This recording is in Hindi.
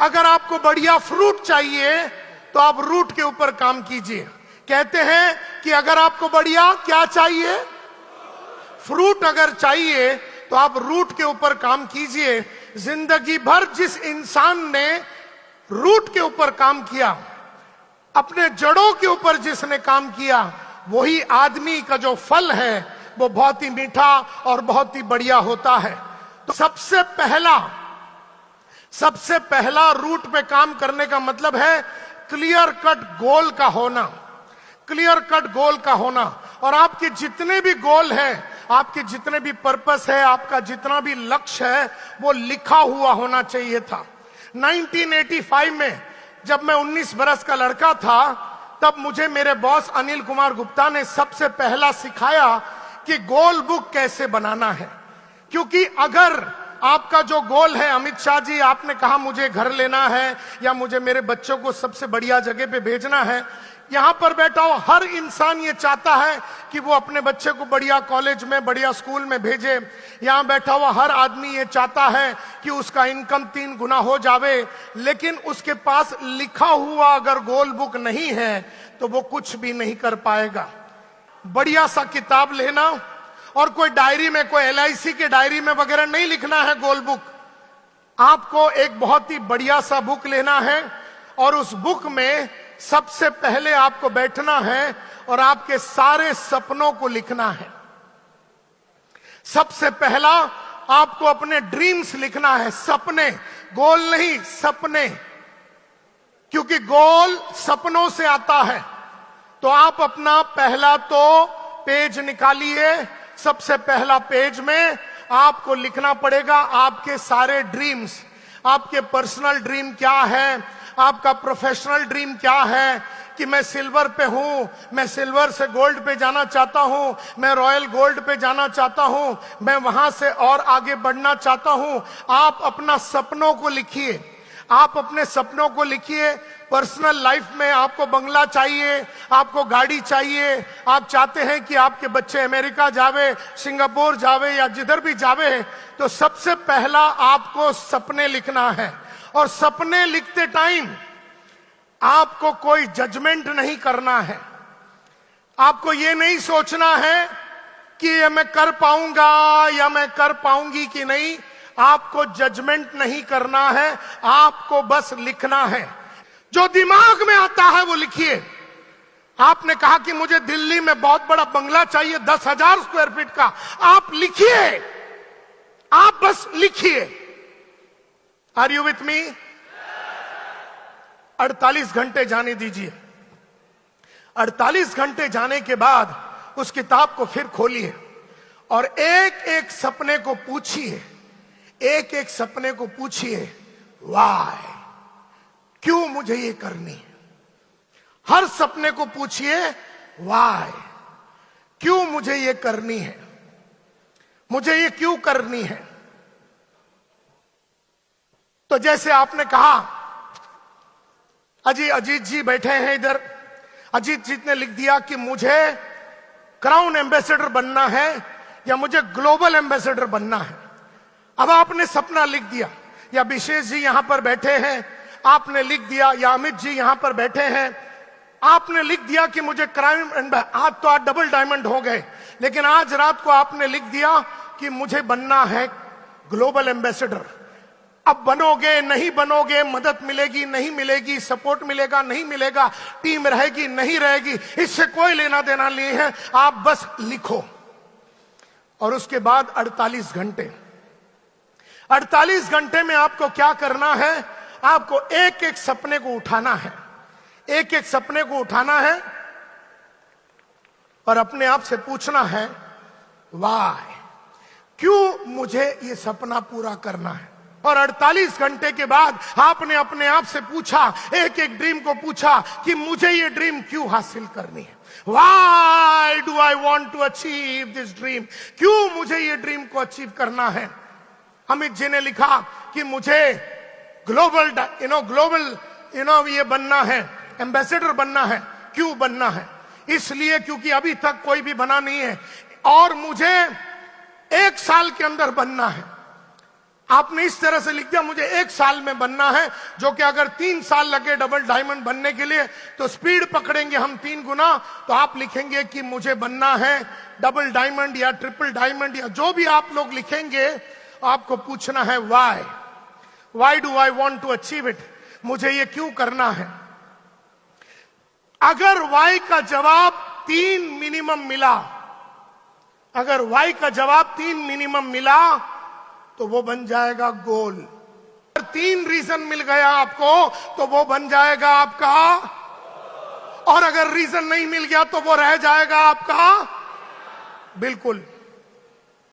अगर आपको बढ़िया फ्रूट चाहिए तो आप रूट के ऊपर काम कीजिए। कहते हैं कि अगर आपको बढ़िया क्या चाहिए, फ्रूट अगर चाहिए तो आप रूट के ऊपर काम कीजिए। जिंदगी भर जिस इंसान ने रूट के ऊपर काम किया, अपने जड़ों के ऊपर जिसने काम किया, वही आदमी का जो फल है वो बहुत ही मीठा और बहुत ही बढ़िया होता है। तो सबसे पहला रूट पे काम करने का मतलब है क्लियर कट गोल का होना, क्लियर कट गोल का होना। और आपके जितने भी गोल हैं, आपके जितने भी पर्पस है, आपका जितना भी लक्ष्य है, वो लिखा हुआ होना चाहिए था। 1985 में जब मैं 19 बरस का लड़का था, तब मुझे मेरे बॉस अनिल कुमार गुप्ता ने सबसे पहला सिखाया कि गोल बुक कैसे बनाना है। क्योंकि अगर आपका जो गोल है, अमित शाह जी आपने कहा मुझे घर लेना है या मुझे मेरे बच्चों को सबसे बढ़िया जगह पे भेजना है, यहां पर बैठा हो हर इंसान ये चाहता है कि वो अपने बच्चे को बढ़िया कॉलेज में, बढ़िया स्कूल में भेजे। यहां बैठा हुआ हर आदमी ये चाहता है कि उसका इनकम 3 गुना हो जावे, लेकिन उसके पास लिखा हुआ अगर गोल बुक नहीं है तो वो कुछ भी नहीं कर पाएगा। बढ़िया सा किताब लेना और कोई डायरी में, कोई LIC के डायरी में वगैरह नहीं लिखना है गोल बुक। आपको एक बहुत ही बढ़िया सा बुक लेना है और उस बुक में सबसे पहले आपको बैठना है और आपके सारे सपनों को लिखना है। सबसे पहला आपको अपने ड्रीम्स लिखना है, सपने, गोल नहीं, सपने। क्योंकि गोल सपनों से आता है। तो आप अपना पहला तो पेज निकालिए। सबसे पहला पेज में आपको लिखना पड़ेगा आपके सारे ड्रीम्स। आपके पर्सनल ड्रीम क्या है, आपका प्रोफेशनल ड्रीम क्या है, कि मैं सिल्वर पे हूं, मैं सिल्वर से गोल्ड पे जाना चाहता हूं, मैं रॉयल गोल्ड पे जाना चाहता हूं, मैं वहां से और आगे बढ़ना चाहता हूं। आप अपना सपनों को लिखिए, आप अपने सपनों को लिखिए। पर्सनल लाइफ में आपको बंगला चाहिए, आपको गाड़ी चाहिए, आप चाहते हैं कि आपके बच्चे अमेरिका जावे, सिंगापुर जावे या जिधर भी जावे, तो सबसे पहला आपको सपने लिखना है। और सपने लिखते टाइम आपको कोई जजमेंट नहीं करना है। आपको ये नहीं सोचना है कि ये मैं कर पाऊंगा या मैं कर पाऊंगी कि नहीं। आपको जजमेंट नहीं करना है, आपको बस लिखना है। जो दिमाग में आता है वो लिखिए। आपने कहा कि मुझे दिल्ली में बहुत बड़ा बंगला चाहिए 10,000 स्क्वायर फीट का, आप लिखिए, आप बस लिखिए। Are you with me? 48 घंटे जाने दीजिए। 48 घंटे जाने के बाद उस किताब को फिर खोलिए और एक एक सपने को पूछिए, एक एक सपने को पूछिए, वाई, क्यों मुझे ये करनी है। हर सपने को पूछिए, वाई, क्यों मुझे ये करनी है, मुझे ये क्यों करनी है। तो जैसे आपने कहा, अजीत जी बैठे हैं इधर, अजीत जी ने लिख दिया कि मुझे क्राउन एम्बेसडर बनना है या मुझे ग्लोबल एम्बेसडर बनना है। अब आपने सपना लिख दिया, या विशेष जी यहां पर बैठे हैं, आपने लिख दिया, या अमित जी यहां पर बैठे हैं, आपने लिख दिया कि मुझे क्राउन, आज तो आज डबल डायमंड हो गए, लेकिन आज रात को आपने लिख दिया कि मुझे बनना है ग्लोबल एम्बेसडर। अब बनोगे नहीं बनोगे, मदद मिलेगी नहीं मिलेगी, सपोर्ट मिलेगा नहीं मिलेगा, टीम रहेगी नहीं रहेगी, इससे कोई लेना देना नहीं है। आप बस लिखो। और उसके बाद 48 घंटे, 48 घंटे में आपको क्या करना है, आपको एक एक सपने को उठाना है, एक एक सपने को उठाना है और अपने आप से पूछना है, वाई, क्यों मुझे ये सपना पूरा करना है। और 48 घंटे के बाद आपने अपने आप से पूछा, एक एक ड्रीम को पूछा कि मुझे ये ड्रीम क्यों हासिल करनी है। Why do I want to achieve this dream? क्यों मुझे ये ड्रीम को अचीव करना है। अमित जी ने लिखा कि मुझे ग्लोबल ये बनना है, एम्बेसडर बनना है। क्यों बनना है? इसलिए क्योंकि अभी तक कोई भी बना नहीं है और मुझे 1 साल के अंदर बनना है। आपने इस तरह से लिख दिया मुझे 1 साल में बनना है, जो कि अगर 3 साल लगे डबल डायमंड बनने के लिए तो स्पीड पकड़ेंगे हम 3 गुना। तो आप लिखेंगे कि मुझे बनना है डबल डायमंड या ट्रिपल डायमंड या जो भी आप लोग लिखेंगे, आपको पूछना है why do I want to achieve it, मुझे ये क्यों करना है। अगर वाई का जवाब 3 मिनिमम मिला, अगर वाई का जवाब 3 मिनिमम मिला तो वो बन जाएगा गोल। अगर 3 रीजन मिल गया आपको तो वो बन जाएगा आपका, और अगर रीजन नहीं मिल गया तो वो रह जाएगा आपका। बिल्कुल